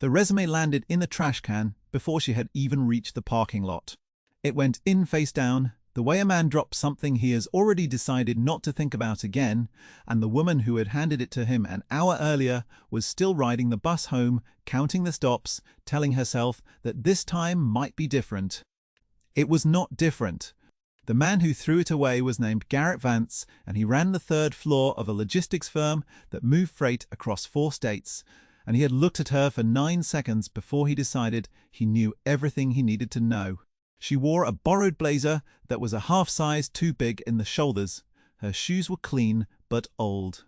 The resume landed in the trash can before she had even reached the parking lot. It went in face down, the way a man drops something he has already decided not to think about again, and the woman who had handed it to him an hour earlier was still riding the bus home, counting the stops, telling herself that this time might be different. It was not different. The man who threw it away was named Garrett Vance, and he ran the third floor of a logistics firm that moved freight across 4 states, and he had looked at her for 9 seconds before he decided he knew everything he needed to know. She wore a borrowed blazer that was a half size too big in the shoulders. Her shoes were clean but old.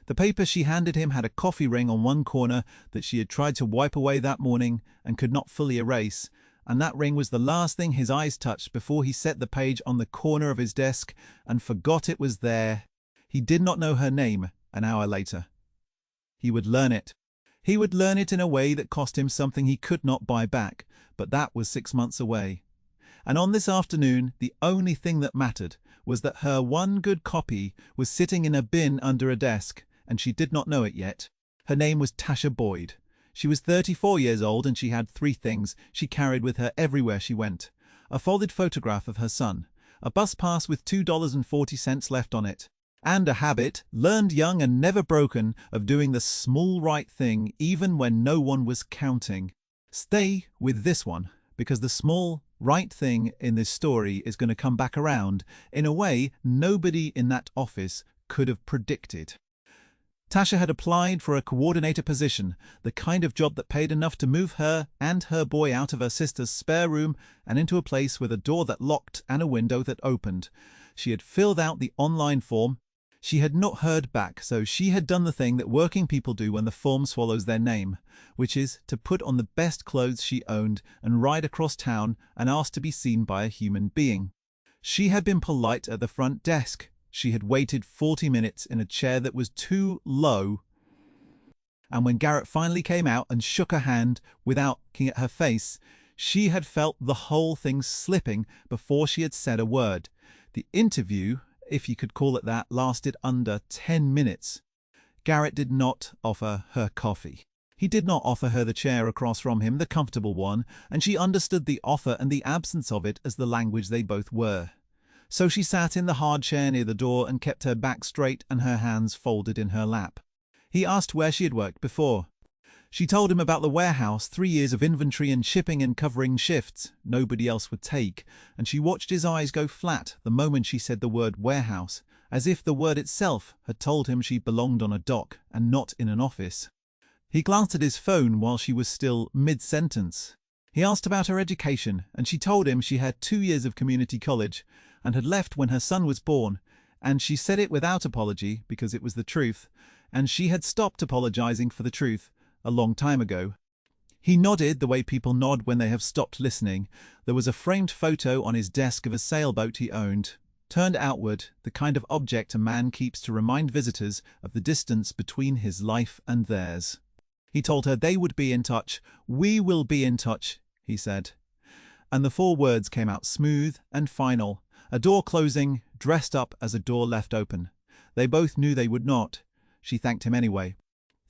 The paper she handed him had a coffee ring on one corner that she had tried to wipe away that morning and could not fully erase, and that ring was the last thing his eyes touched before he set the page on the corner of his desk and forgot it was there. He did not know her name an hour later. He would learn it. He would learn it in a way that cost him something he could not buy back, but that was 6 months away. And on this afternoon, the only thing that mattered was that her one good copy was sitting in a bin under a desk, and she did not know it yet. Her name was Tasha Boyd. She was 34 years old, and she had 3 things she carried with her everywhere she went: a folded photograph of her son, a bus pass with $2.40 left on it, and a habit, learned young and never broken, of doing the small right thing even when no one was counting. Stay with this one, because the small right thing in this story is going to come back around in a way nobody in that office could have predicted. Tasha had applied for a coordinator position, the kind of job that paid enough to move her and her boy out of her sister's spare room and into a place with a door that locked and a window that opened. She had filled out the online form. She had not heard back, so she had done the thing that working people do when the form swallows their name, which is to put on the best clothes she owned and ride across town and ask to be seen by a human being. She had been polite at the front desk. She had waited 40 minutes in a chair that was too low, and when Garrett finally came out and shook her hand without looking at her face, she had felt the whole thing slipping before she had said a word. The interview, if you could call it that, lasted under 10 minutes. Garrett did not offer her coffee. He did not offer her the chair across from him, the comfortable one, and she understood the offer and the absence of it as the language they both were. So she sat in the hard chair near the door and kept her back straight and her hands folded in her lap. He asked where she had worked before. She told him about the warehouse, 3 years of inventory and shipping and covering shifts nobody else would take, and she watched his eyes go flat the moment she said the word warehouse, as if the word itself had told him she belonged on a dock and not in an office. He glanced at his phone while she was still mid-sentence. He asked about her education, and she told him she had 2 years of community college and had left when her son was born, and she said it without apology because it was the truth, and she had stopped apologizing for the truth a long time ago. He nodded the way people nod when they have stopped listening. There was a framed photo on his desk of a sailboat he owned, turned outward, the kind of object a man keeps to remind visitors of the distance between his life and theirs. He told her they would be in touch. "We will be in touch," he said. And the 4 words came out smooth and final, a door closing, dressed up as a door left open. They both knew they would not. She thanked him anyway.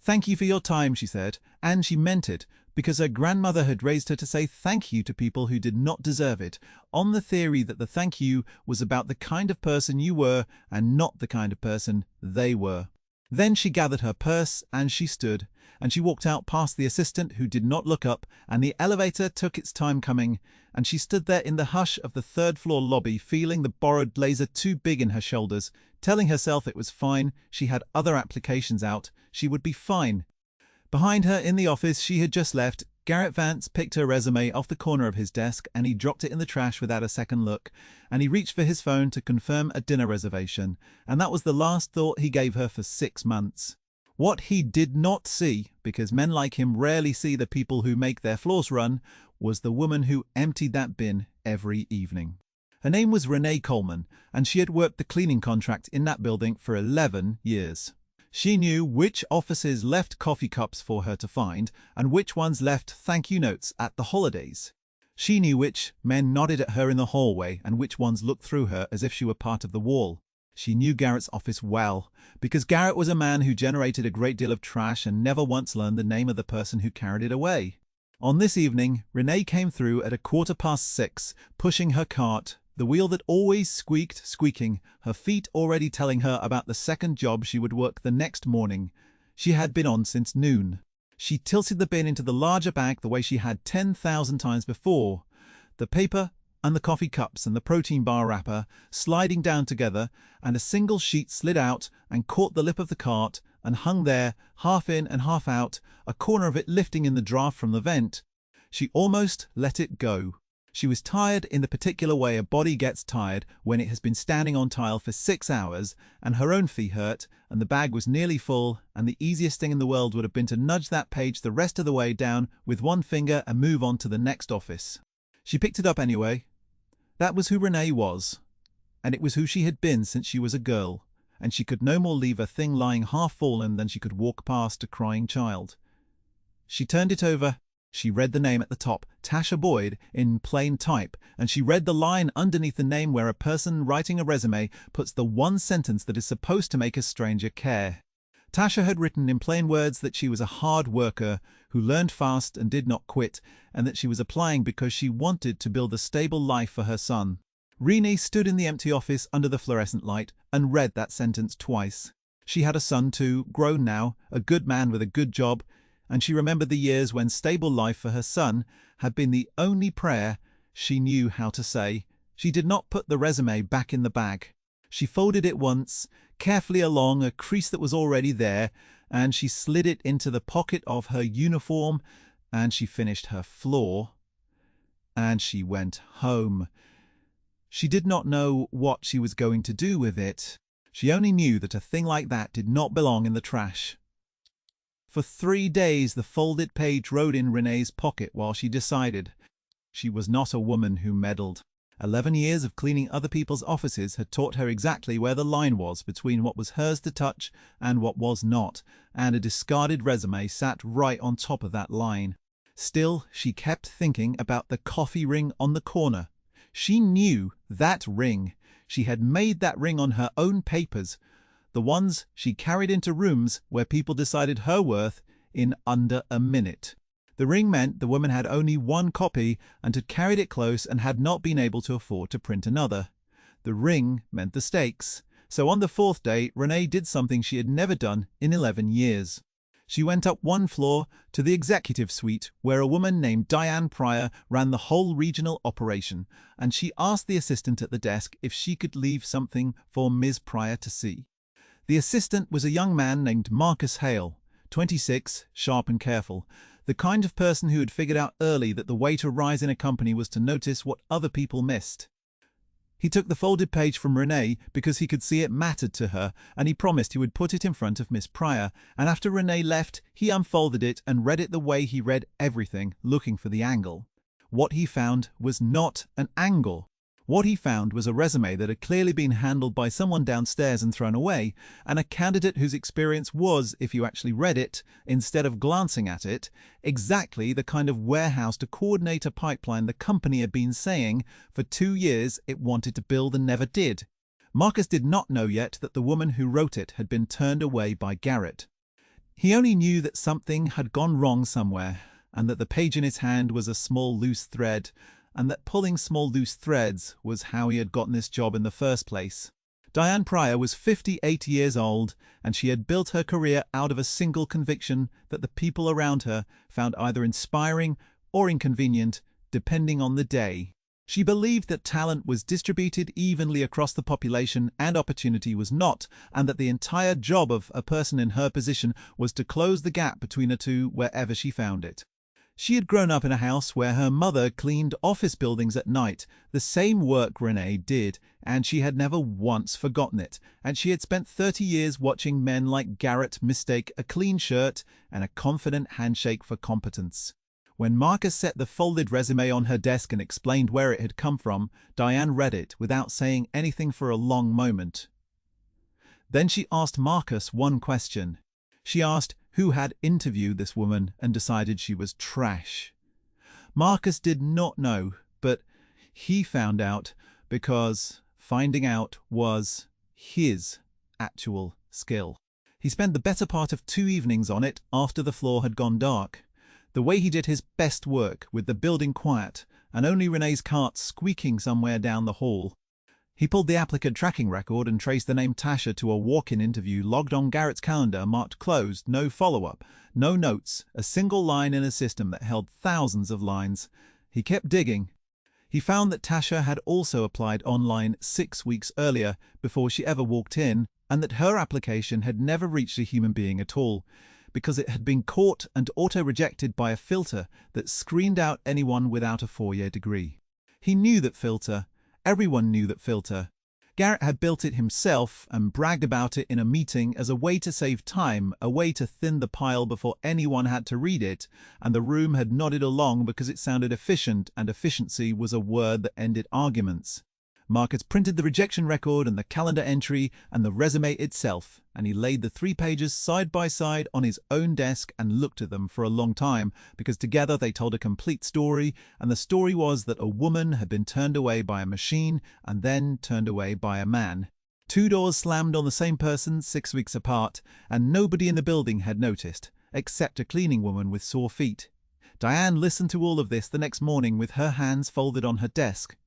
"Thank you for your time," she said, and she meant it, because her grandmother had raised her to say thank you to people who did not deserve it, on the theory that the thank you was about the kind of person you were and not the kind of person they were. Then she gathered her purse and she stood, and she walked out past the assistant who did not look up, and the elevator took its time coming, and she stood there in the hush of the 3rd-floor lobby, feeling the borrowed blazer too big in her shoulders, telling herself it was fine, she had other applications out, she would be fine. Behind her in the office she had just left, Garrett Vance picked her resume off the corner of his desk and he dropped it in the trash without a second look, and he reached for his phone to confirm a dinner reservation, and that was the last thought he gave her for 6 months. What he did not see, because men like him rarely see the people who make their floors run, was the woman who emptied that bin every evening. Her name was Renee Coleman, and she had worked the cleaning contract in that building for 11 years. She knew which offices left coffee cups for her to find and which ones left thank you notes at the holidays. She knew which men nodded at her in the hallway and which ones looked through her as if she were part of the wall. She knew Garrett's office well, because Garrett was a man who generated a great deal of trash and never once learned the name of the person who carried it away. On this evening, Renee came through at 6:15, pushing her cart, the wheel that always squeaked, squeaking, her feet already telling her about the second job she would work the next morning. She had been on since noon. She tilted the bin into the larger bag the way she had 10,000 times before. The paper and the coffee cups and the protein bar wrapper sliding down together, and a single sheet slid out and caught the lip of the cart and hung there, half in and half out, a corner of it lifting in the draft from the vent. She almost let it go. She was tired in the particular way a body gets tired when it has been standing on tile for 6 hours, and her own feet hurt, and the bag was nearly full, and the easiest thing in the world would have been to nudge that page the rest of the way down with one finger and move on to the next office. She picked it up anyway. That was who Renee was, and it was who she had been since she was a girl, and she could no more leave a thing lying half-fallen than she could walk past a crying child. She turned it over. She read the name at the top, Tasha Boyd, in plain type, and she read the line underneath the name where a person writing a resume puts the one sentence that is supposed to make a stranger care. Tasha had written in plain words that she was a hard worker who learned fast and did not quit, and that she was applying because she wanted to build a stable life for her son. Renee stood in the empty office under the fluorescent light and read that sentence twice. She had a son too, grown now, a good man with a good job, and she remembered the years when stable life for her son had been the only prayer she knew how to say. She did not put the resume back in the bag. She folded it once, carefully along a crease that was already there, and she slid it into the pocket of her uniform, and she finished her floor, and she went home. She did not know what she was going to do with it. She only knew that a thing like that did not belong in the trash. For 3 days the folded page rode in Renee's pocket while she decided. She was not a woman who meddled. 11 years of cleaning other people's offices had taught her exactly where the line was between what was hers to touch and what was not, and a discarded resume sat right on top of that line. Still, she kept thinking about the coffee ring on the corner. She knew that ring. She had made that ring on her own papers, the ones she carried into rooms where people decided her worth in under a minute. The ring meant the woman had only one copy and had carried it close and had not been able to afford to print another. The ring meant the stakes. So on the 4th day, Renee did something she had never done in 11 years. She went up one floor to the executive suite where a woman named Diane Pryor ran the whole regional operation, and she asked the assistant at the desk if she could leave something for Ms. Pryor to see. The assistant was a young man named Marcus Hale, 26, sharp and careful, the kind of person who had figured out early that the way to rise in a company was to notice what other people missed. He took the folded page from Renee because he could see it mattered to her, and he promised he would put it in front of Miss Pryor, and after Renee left, he unfolded it and read it the way he read everything, looking for the angle. What he found was not an angle. What he found was a resume that had clearly been handled by someone downstairs and thrown away, and a candidate whose experience was, if you actually read it, instead of glancing at it, exactly the kind of warehouse to coordinate a pipeline the company had been saying for 2 years it wanted to build and never did. Marcus did not know yet that the woman who wrote it had been turned away by Garrett. He only knew that something had gone wrong somewhere, and that the page in his hand was a small loose thread, and that pulling small loose threads was how he had gotten this job in the first place. Diane Pryor was 58 years old, and she had built her career out of a single conviction that the people around her found either inspiring or inconvenient, depending on the day. She believed that talent was distributed evenly across the population and opportunity was not, and that the entire job of a person in her position was to close the gap between the two wherever she found it. She had grown up in a house where her mother cleaned office buildings at night, the same work Renee did, and she had never once forgotten it, and she had spent 30 years watching men like Garrett mistake a clean shirt and a confident handshake for competence. When Marcus set the folded resume on her desk and explained where it had come from, Diane read it without saying anything for a long moment. Then she asked Marcus one question. She asked who had interviewed this woman and decided she was trash. Marcus did not know, but he found out because finding out was his actual skill. He spent the better part of 2 evenings on it after the floor had gone dark. The way he did his best work, with the building quiet and only Renee's cart squeaking somewhere down the hall. He pulled the applicant tracking record and traced the name Tasha to a walk-in interview logged on Garrett's calendar marked closed, no follow-up, no notes, a single line in a system that held thousands of lines. He kept digging. He found that Tasha had also applied online 6 weeks earlier before she ever walked in, and that her application had never reached a human being at all, because it had been caught and auto-rejected by a filter that screened out anyone without a 4-year degree. He knew that filter. Everyone knew that filter. Garrett had built it himself and bragged about it in a meeting as a way to save time, a way to thin the pile before anyone had to read it, and the room had nodded along because it sounded efficient, and efficiency was a word that ended arguments. Marcus printed the rejection record and the calendar entry and the resume itself, and he laid the 3 pages side by side on his own desk and looked at them for a long time, because together they told a complete story, and the story was that a woman had been turned away by a machine and then turned away by a man. 2 doors slammed on the same person 6 weeks apart, and nobody in the building had noticed, except a cleaning woman with sore feet. Diane listened to all of this the next morning with her hands folded on her desk.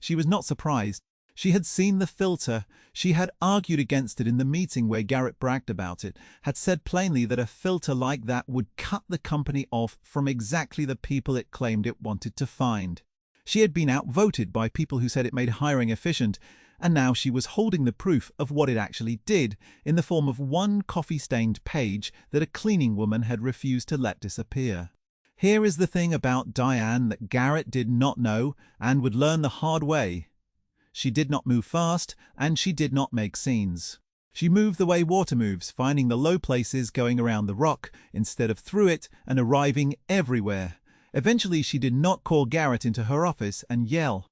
She was not surprised. She had seen the filter. She had argued against it in the meeting where Garrett bragged about it, had said plainly that a filter like that would cut the company off from exactly the people it claimed it wanted to find. She had been outvoted by people who said it made hiring efficient, and now she was holding the proof of what it actually did in the form of 1 coffee-stained page that a cleaning woman had refused to let disappear. Here is the thing about Diane that Garrett did not know and would learn the hard way. She did not move fast, and she did not make scenes. She moved the way water moves, finding the low places, going around the rock instead of through it, and arriving everywhere. Eventually she did not call Garrett into her office and yell.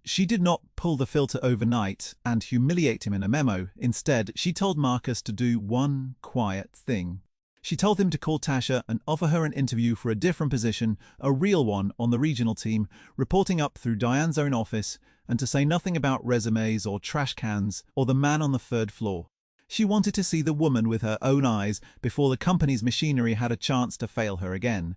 She did not pull the filter overnight and humiliate him in a memo. Instead, she told Marcus to do one quiet thing. She told him to call Tasha and offer her an interview for a different position, a real one on the regional team, reporting up through Diane's own office, and to say nothing about resumes or trash cans or the man on the 3rd floor. She wanted to see the woman with her own eyes before the company's machinery had a chance to fail her again.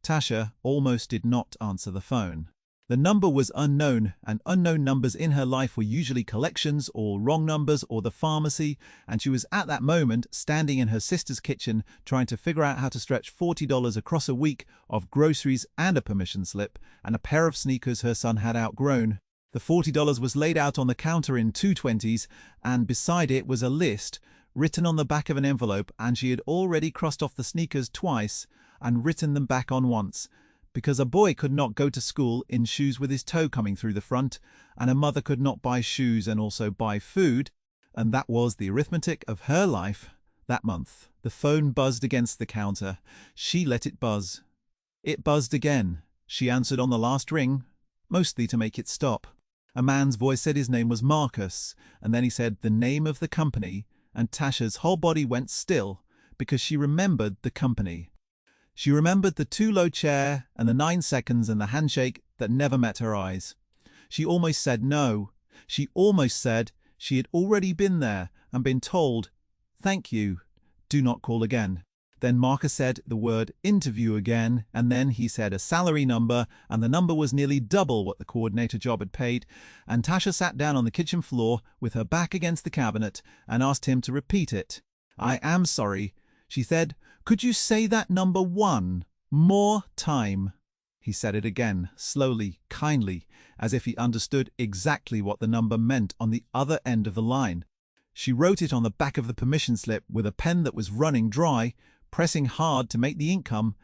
Tasha almost did not answer the phone. The number was unknown, and unknown numbers in her life were usually collections or wrong numbers or the pharmacy, and she was at that moment standing in her sister's kitchen trying to figure out how to stretch $40 across a week of groceries and a permission slip and a pair of sneakers her son had outgrown. The $40 was laid out on the counter in 2 20s, and beside it was a list written on the back of an envelope, and she had already crossed off the sneakers twice and written them back on once, because a boy could not go to school in shoes with his toe coming through the front, and a mother could not buy shoes and also buy food, and that was the arithmetic of her life that month. The phone buzzed against the counter. She let it buzz. It buzzed again. She answered on the last ring, mostly to make it stop. A man's voice said his name was Marcus, and then he said the name of the company, and Tasha's whole body went still because she remembered the company. She remembered the too low chair and the 9 seconds and the handshake that never met her eyes. She almost said no. She almost said she had already been there and been told, "Thank you, do not call again." Then Marcus said the word interview again, and then he said a salary number, and the number was nearly double what the coordinator job had paid, and Tasha sat down on the kitchen floor with her back against the cabinet and asked him to repeat it. "I am sorry," she said. "Could you say that number 1 more time?" He said it again, slowly, kindly, as if he understood exactly what the number meant on the other end of the line. She wrote it on the back of the permission slip with a pen that was running dry, pressing hard to make the ink come,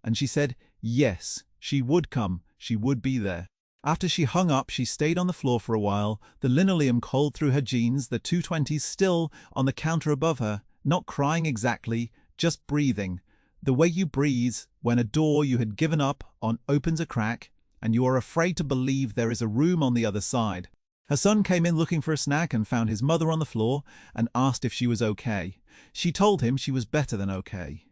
and she said yes, she would come, she would be there. After she hung up, she stayed on the floor for a while, the linoleum cold through her jeans, the 220s still on the counter above her, not crying exactly, just breathing, the way you breathe when a door you had given up on opens a crack, and you are afraid to believe there is a room on the other side. Her son came in looking for a snack and found his mother on the floor and asked if she was okay. She told him she was better than okay.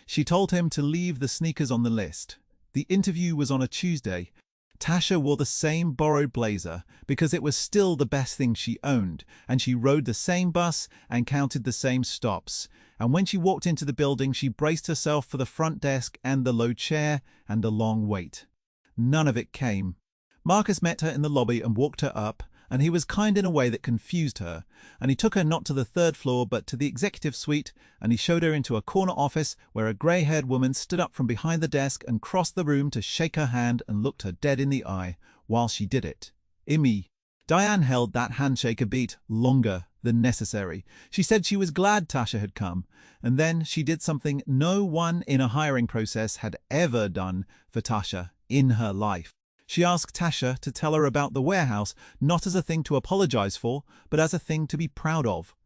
She told him to leave the sneakers on the list. The interview was on a Tuesday. Tasha wore the same borrowed blazer because it was still the best thing she owned, and she rode the same bus and counted the same stops. And when she walked into the building, she braced herself for the front desk and the low chair and the long wait. None of it came. Marcus met her in the lobby and walked her up, and he was kind in a way that confused her, and he took her not to the third floor but to the executive suite, and he showed her into a corner office where a grey-haired woman stood up from behind the desk and crossed the room to shake her hand and looked her dead in the eye while she did it. Imi. Diane held that handshake a beat longer than necessary. She said she was glad Tasha had come, and then she did something no one in a hiring process had ever done for Tasha in her life. She asked Tasha to tell her about the warehouse, not as a thing to apologize for, but as a thing to be proud of.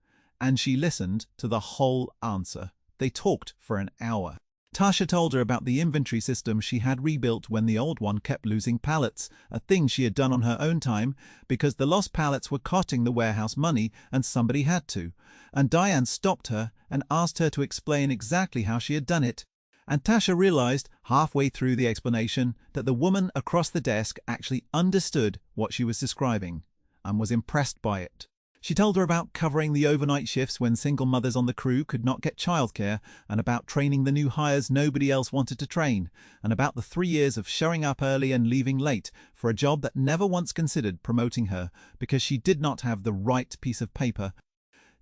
And she listened to the whole answer. They talked for an hour. Tasha told her about the inventory system she had rebuilt when the old one kept losing pallets, a thing she had done on her own time because the lost pallets were costing the warehouse money and somebody had to. And Diane stopped her and asked her to explain exactly how she had done it. And Tasha realized halfway through the explanation that the woman across the desk actually understood what she was describing and was impressed by it. She told her about covering the overnight shifts when single mothers on the crew could not get childcare, and about training the new hires nobody else wanted to train, and about the 3 years of showing up early and leaving late for a job that never once considered promoting her because she did not have the right piece of paper.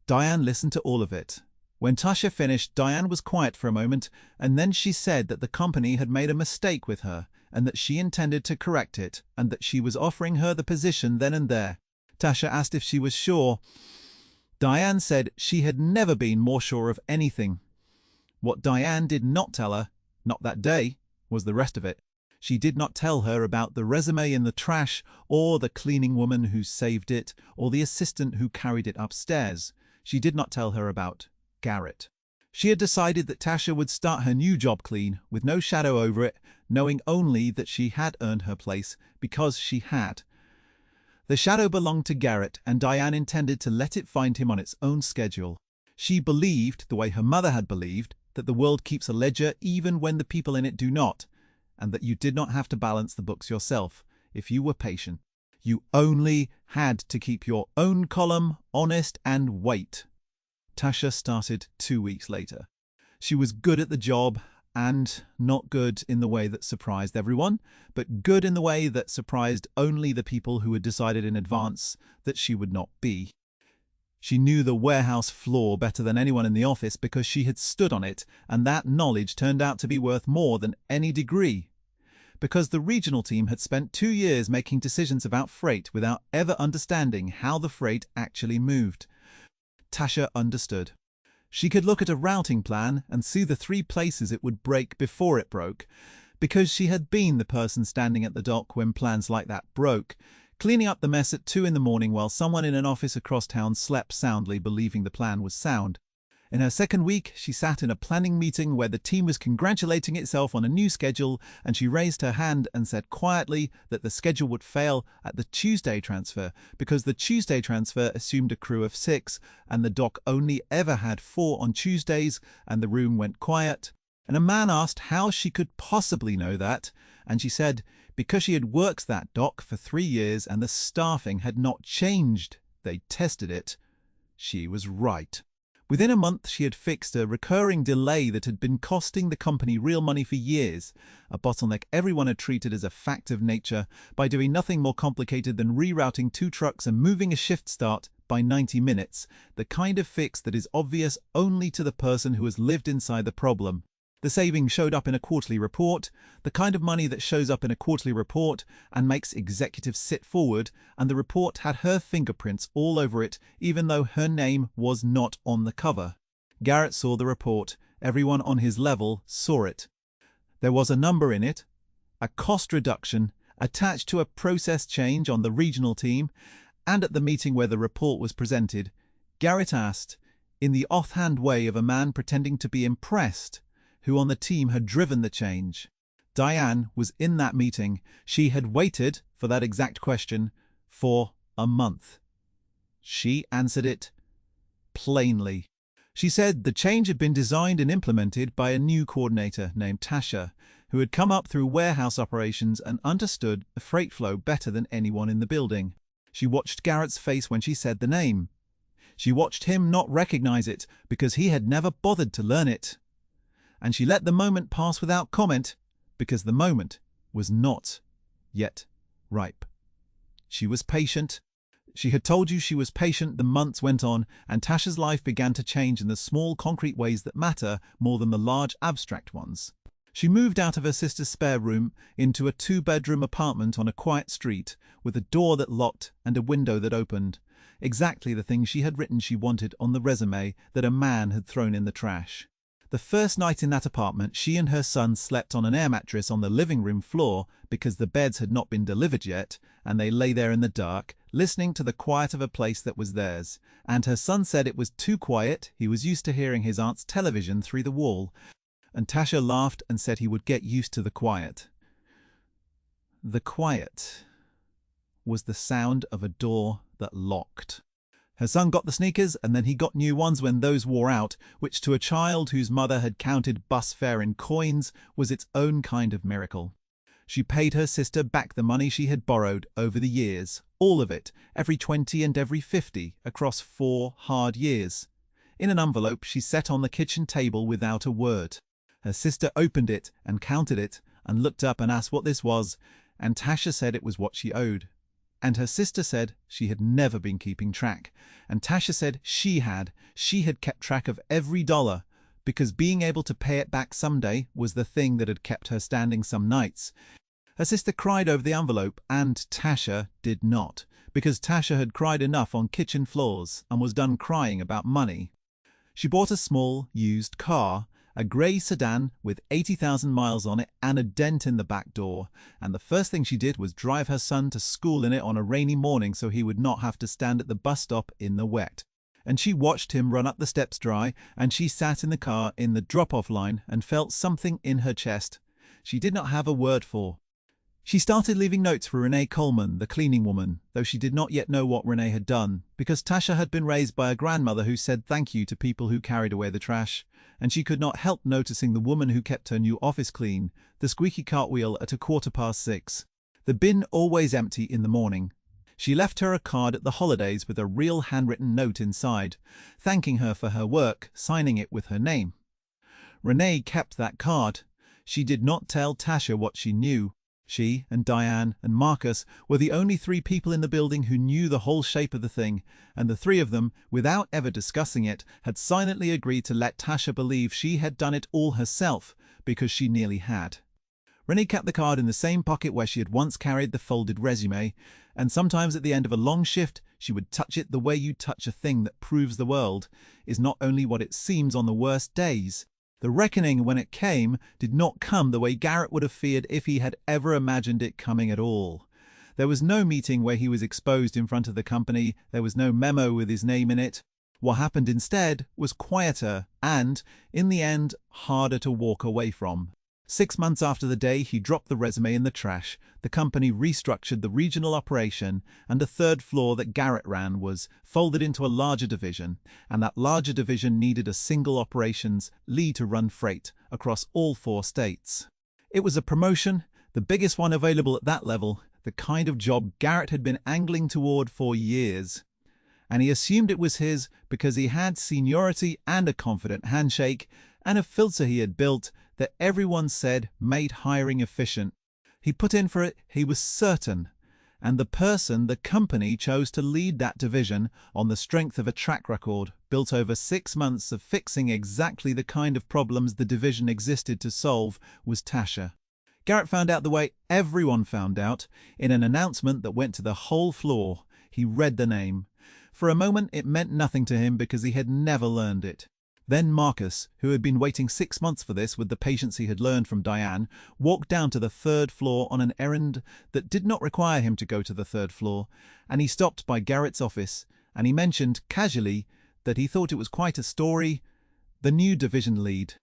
Diane listened to all of it. When Tasha finished, Diane was quiet for a moment, and then she said that the company had made a mistake with her, and that she intended to correct it, and that she was offering her the position then and there. Tasha asked if she was sure. Diane said she had never been more sure of anything. What Diane did not tell her, not that day, was the rest of it. She did not tell her about the resume in the trash, or the cleaning woman who saved it, or the assistant who carried it upstairs. She did not tell her about Garrett. She had decided that Tasha would start her new job clean, with no shadow over it, knowing only that she had earned her place because she had. The shadow belonged to Garrett, and Diane intended to let it find him on its own schedule. She believed, the way her mother had believed, that the world keeps a ledger even when the people in it do not, and that you did not have to balance the books yourself if you were patient. You only had to keep your own column honest and wait. Tasha started 2 weeks later. She was good at the job, and not good in the way that surprised everyone, but good in the way that surprised only the people who had decided in advance that she would not be. She knew the warehouse floor better than anyone in the office because she had stood on it, and that knowledge turned out to be worth more than any degree. Because the regional team had spent 2 years making decisions about freight without ever understanding how the freight actually moved. Tasha understood. She could look at a routing plan and see the 3 places it would break before it broke, because she had been the person standing at the dock when plans like that broke, cleaning up the mess at 2 in the morning while someone in an office across town slept soundly, believing the plan was sound. In her second week, she sat in a planning meeting where the team was congratulating itself on a new schedule, and she raised her hand and said quietly that the schedule would fail at the Tuesday transfer because the Tuesday transfer assumed a crew of 6, and the dock only ever had 4 on Tuesdays, and the room went quiet. And a man asked how she could possibly know that, and she said because she had worked that dock for 3 years and the staffing had not changed. They tested it. She was right. Within a month, she had fixed a recurring delay that had been costing the company real money for years, a bottleneck everyone had treated as a fact of nature, by doing nothing more complicated than rerouting 2 trucks and moving a shift start by 90 minutes, the kind of fix that is obvious only to the person who has lived inside the problem. The savings showed up in a quarterly report, the kind of money that shows up in a quarterly report and makes executives sit forward, and the report had her fingerprints all over it, even though her name was not on the cover. Garrett saw the report. Everyone on his level saw it. There was a number in it, a cost reduction, attached to a process change on the regional team, and at the meeting where the report was presented, Garrett asked, in the offhand way of a man pretending to be impressed, who on the team had driven the change. Diane was in that meeting. She had waited for that exact question for a month. She answered it plainly. She said the change had been designed and implemented by a new coordinator named Tasha. who had come up through warehouse operations and understood the freight flow better than anyone in the building. She watched Garrett's face when she said the name. She watched him not recognize it because he had never bothered to learn it. And she let the moment pass without comment because the moment was not yet ripe. She was patient. She had told you she was patient. The months went on, and Tasha's life began to change in the small concrete ways that matter more than the large abstract ones. She moved out of her sister's spare room into a 2-bedroom apartment on a quiet street with a door that locked and a window that opened. Exactly the thing she had written she wanted on the resume that a man had thrown in the trash. The first night in that apartment, she and her son slept on an air mattress on the living room floor because the beds had not been delivered yet, and they lay there in the dark, listening to the quiet of a place that was theirs. And her son said it was too quiet. He was used to hearing his aunt's television through the wall. And Tasha laughed and said he would get used to the quiet. The quiet was the sound of a door that locked. Her son got the sneakers, and then he got new ones when those wore out, which to a child whose mother had counted bus fare in coins was its own kind of miracle. She paid her sister back the money she had borrowed over the years, all of it, every 20 and every 50, across 4 hard years. In an envelope she set on the kitchen table without a word. Her sister opened it and counted it and looked up and asked what this was, and Tasha said it was what she owed. And her sister said she had never been keeping track. And Tasha said she had kept track of every dollar, because being able to pay it back someday was the thing that had kept her standing some nights. Her sister cried over the envelope, and Tasha did not, because Tasha had cried enough on kitchen floors and was done crying about money. She bought a small, used car, a grey sedan with 80,000 miles on it and a dent in the back door, and the first thing she did was drive her son to school in it on a rainy morning so he would not have to stand at the bus stop in the wet. And she watched him run up the steps dry, and she sat in the car in the drop-off line and felt something in her chest she did not have a word for. She started leaving notes for Renee Coleman, the cleaning woman, though she did not yet know what Renee had done, because Tasha had been raised by a grandmother who said thank you to people who carried away the trash, and she could not help noticing the woman who kept her new office clean, the squeaky cartwheel at 6:15, the bin always empty in the morning. She left her a card at the holidays with a real handwritten note inside, thanking her for her work, signing it with her name. Renee kept that card. She did not tell Tasha what she knew. She and Diane and Marcus were the only 3 people in the building who knew the whole shape of the thing, and the 3 of them, without ever discussing it, had silently agreed to let Tasha believe she had done it all herself, because she nearly had. Renee kept the card in the same pocket where she had once carried the folded resume, and sometimes at the end of a long shift she would touch it the way you touch a thing that proves the world is not only what it seems on the worst days. The reckoning, when it came, did not come the way Garrett would have feared if he had ever imagined it coming at all. There was no meeting where he was exposed in front of the company. There was no memo with his name in it. What happened instead was quieter and, in the end, harder to walk away from. 6 months after the day he dropped the resume in the trash, the company restructured the regional operation, and the 3rd floor that Garrett ran was folded into a larger division, and that larger division needed a single operations lead to run freight across all 4 states. It was a promotion, the biggest one available at that level, the kind of job Garrett had been angling toward for years. And he assumed it was his because he had seniority and a confident handshake, and a filter he had built that everyone said made hiring efficient. He put in for it, he was certain, and the company chose to lead that division on the strength of a track record built over 6 months of fixing exactly the kind of problems the division existed to solve was Tasha. Garrett found out the way everyone found out, in an announcement that went to the whole floor. He read the name. For a moment it meant nothing to him because he had never learned it. Then Marcus, who had been waiting 6 months for this with the patience he had learned from Diane, walked down to the 3rd floor on an errand that did not require him to go to the 3rd floor, and he stopped by Garrett's office, and he mentioned casually that he thought it was quite a story. The new division lead,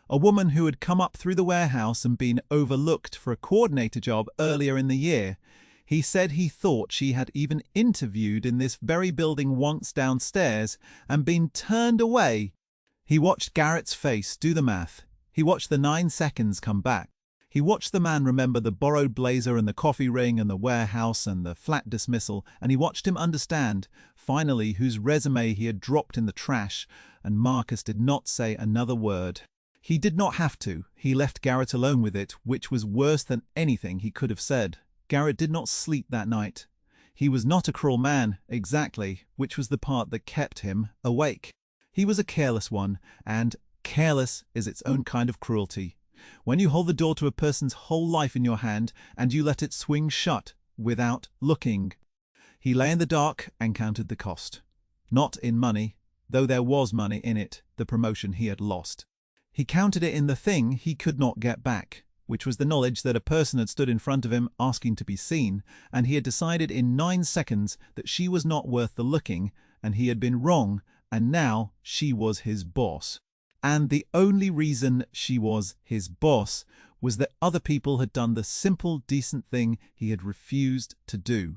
a woman who had come up through the warehouse and been overlooked for a coordinator job earlier in the year. He said he thought she had even interviewed in this very building once downstairs and been turned away. He watched Garrett's face do the math. He watched the 9 seconds come back. He watched the man remember the borrowed blazer and the coffee ring and the warehouse and the flat dismissal, and he watched him understand, finally, whose resume he had dropped in the trash, and Marcus did not say another word. He did not have to. He left Garrett alone with it, which was worse than anything he could have said. Garrett did not sleep that night. He was not a cruel man, exactly, which was the part that kept him awake. He was a careless one, and careless is its own kind of cruelty. When you hold the door to a person's whole life in your hand and you let it swing shut without looking. He lay in the dark and counted the cost. Not in money, though there was money in it, the promotion he had lost. He counted it in the thing he could not get back, which was the knowledge that a person had stood in front of him asking to be seen, and he had decided in 9 seconds that she was not worth the looking, and he had been wrong, and now she was his boss. And the only reason she was his boss was that other people had done the simple, decent thing he had refused to do.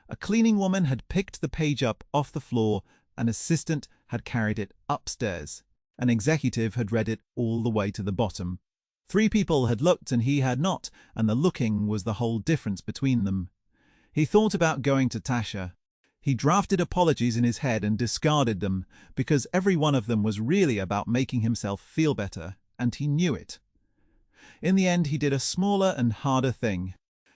A cleaning woman had picked the page up off the floor, an assistant had carried it upstairs, an executive had read it all the way to the bottom. 3 people had looked and he had not, and the looking was the whole difference between them. He thought about going to Tasha. He drafted apologies in his head and discarded them, because every one of them was really about making himself feel better, and he knew it. In the end, he did a smaller and harder thing.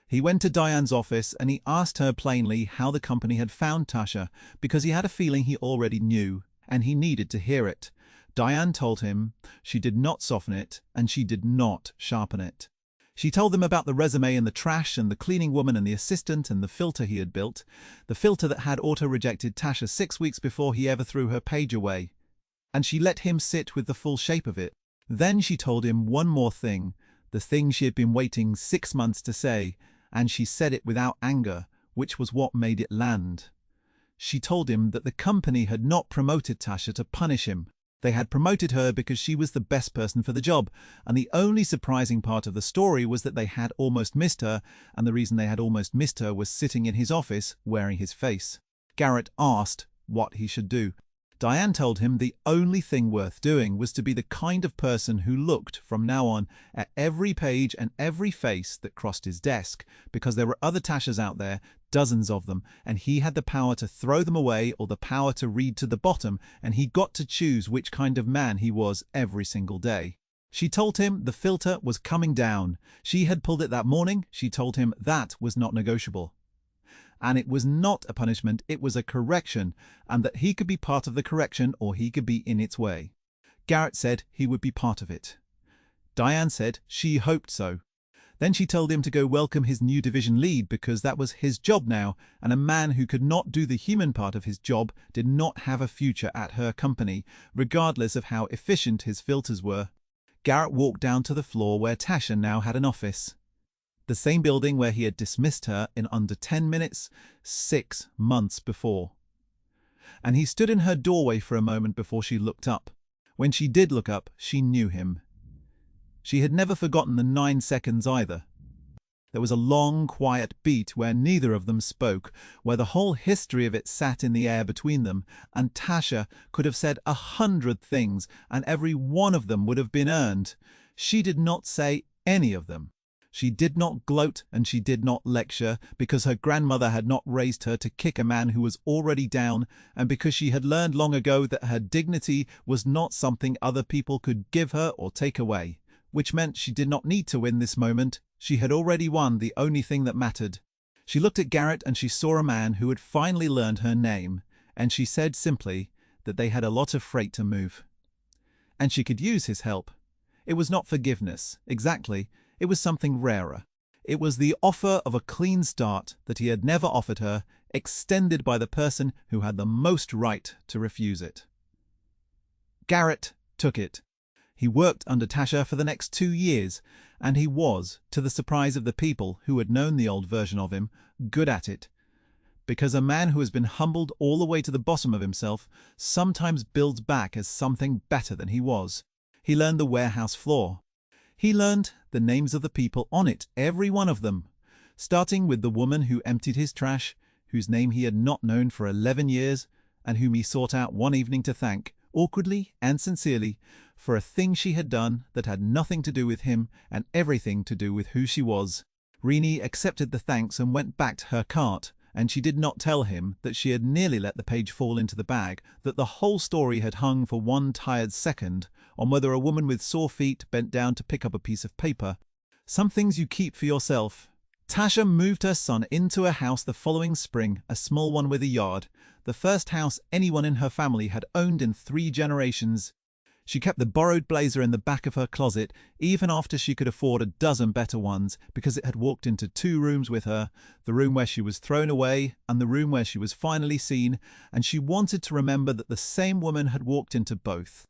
He went to Diane's office and he asked her plainly how the company had found Tasha, because he had a feeling he already knew, and he needed to hear it. Diane told him she did not soften it and she did not sharpen it. She told them about the resume and the trash and the cleaning woman and the assistant and the filter he had built, the filter that had auto-rejected Tasha 6 weeks before he ever threw her page away. And she let him sit with the full shape of it. Then she told him one more thing, the thing she had been waiting 6 months to say, and she said it without anger, which was what made it land. She told him that the company had not promoted Tasha to punish him. They had promoted her because she was the best person for the job, and the only surprising part of the story was that they had almost missed her, and the reason they had almost missed her was sitting in his office, wearing his face. Garrett asked what he should do. Diane told him the only thing worth doing was to be the kind of person who looked, from now on, at every page and every face that crossed his desk, because there were other Tashas out there, dozens of them, and he had the power to throw them away or the power to read to the bottom, and he got to choose which kind of man he was every single day. She told him the filter was coming down. She had pulled it that morning. She told him that was not negotiable. And it was not a punishment, it was a correction, and that he could be part of the correction or he could be in its way. Garrett said he would be part of it. Diane said she hoped so. Then she told him to go welcome his new division lead because that was his job now, and a man who could not do the human part of his job did not have a future at her company, regardless of how efficient his filters were. Garrett walked down to the floor where Tasha now had an office. The same building where he had dismissed her in under 10 minutes, 6 months before. And he stood in her doorway for a moment before she looked up. When she did look up, she knew him. She had never forgotten the 9 seconds either. There was a long, quiet beat where neither of them spoke, where the whole history of it sat in the air between them, and Tasha could have said 100 things, and every one of them would have been earned. She did not say any of them. She did not gloat and she did not lecture, because her grandmother had not raised her to kick a man who was already down, and because she had learned long ago that her dignity was not something other people could give her or take away, which meant she did not need to win this moment. She had already won the only thing that mattered. She looked at Garrett and she saw a man who had finally learned her name, and she said simply that they had a lot of freight to move. And she could use his help. It was not forgiveness, exactly. It was something rarer. It was the offer of a clean start that he had never offered her, extended by the person who had the most right to refuse it. Garrett took it. He worked under Tasha for the next 2 years, and he was, to the surprise of the people who had known the old version of him, good at it. Because a man who has been humbled all the way to the bottom of himself sometimes builds back as something better than he was. He learned the warehouse floor. He learned the names of the people on it, every one of them, starting with the woman who emptied his trash, whose name he had not known for 11 years, and whom he sought out one evening to thank, awkwardly and sincerely, for a thing she had done that had nothing to do with him and everything to do with who she was. Renee accepted the thanks and went back to her cart, and she did not tell him that she had nearly let the page fall into the bag, that the whole story had hung for one tired second on whether a woman with sore feet bent down to pick up a piece of paper. Some things you keep for yourself. Tasha moved her son into a house the following spring, a small one with a yard, the first house anyone in her family had owned in 3 generations. She kept the borrowed blazer in the back of her closet, even after she could afford a dozen better ones, because it had walked into 2 rooms with her, the room where she was thrown away and the room where she was finally seen, and she wanted to remember that the same woman had walked into both.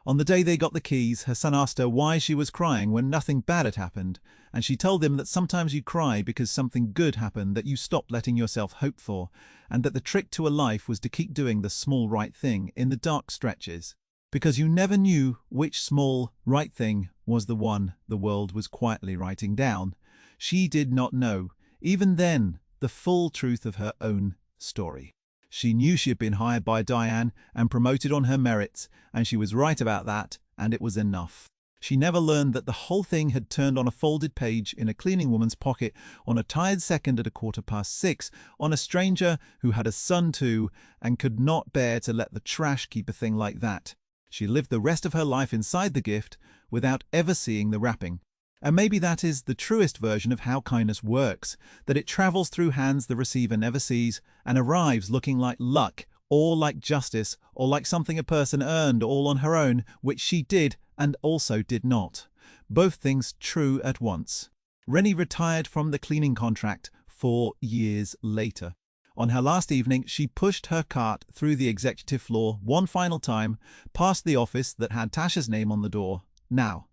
On the day they got the keys, her son asked her why she was crying when nothing bad had happened, and she told him that sometimes you cry because something good happened that you stopped letting yourself hope for, and that the trick to a life was to keep doing the small right thing in the dark stretches. Because you never knew which small right thing was the one the world was quietly writing down. She did not know, even then, the full truth of her own story. She knew she had been hired by Diane and promoted on her merits, and she was right about that, and it was enough. She never learned that the whole thing had turned on a folded page in a cleaning woman's pocket on a tired second at 6:15, on a stranger who had a son too and could not bear to let the trash keep a thing like that. She lived the rest of her life inside the gift without ever seeing the wrapping. And maybe that is the truest version of how kindness works, that it travels through hands the receiver never sees and arrives looking like luck, or like justice, or like something a person earned all on her own, which she did and also did not. Both things true at once. Rennie retired from the cleaning contract 4 years later. On her last evening, she pushed her cart through the executive floor one final time, past the office that had Tasha's name on the door, now.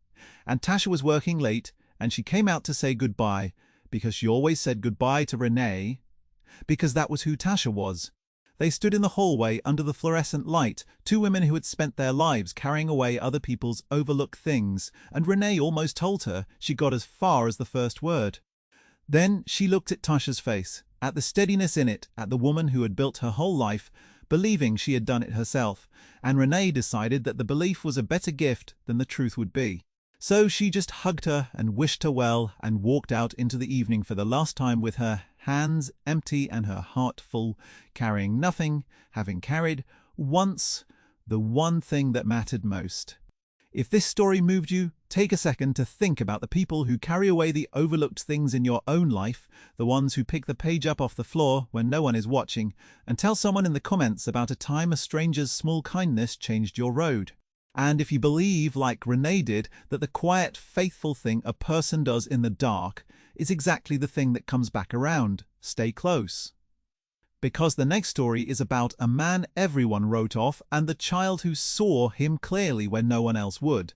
And Tasha was working late, and she came out to say goodbye, because she always said goodbye to Renee, because that was who Tasha was. They stood in the hallway under the fluorescent light, 2 women who had spent their lives carrying away other people's overlooked things, and Renee almost told her she got as far as the first word. Then she looked at Tasha's face, at the steadiness in it, at the woman who had built her whole life, believing she had done it herself, and Renee decided that the belief was a better gift than the truth would be. So she just hugged her and wished her well and walked out into the evening for the last time with her hands empty and her heart full, carrying nothing, having carried, once, the one thing that mattered most. If this story moved you, take a second to think about the people who carry away the overlooked things in your own life, the ones who pick the page up off the floor when no one is watching, and tell someone in the comments about a time a stranger's small kindness changed your road. And if you believe, like Renee did, that the quiet, faithful thing a person does in the dark is exactly the thing that comes back around, stay close. Because the next story is about a man everyone wrote off and the child who saw him clearly when no one else would.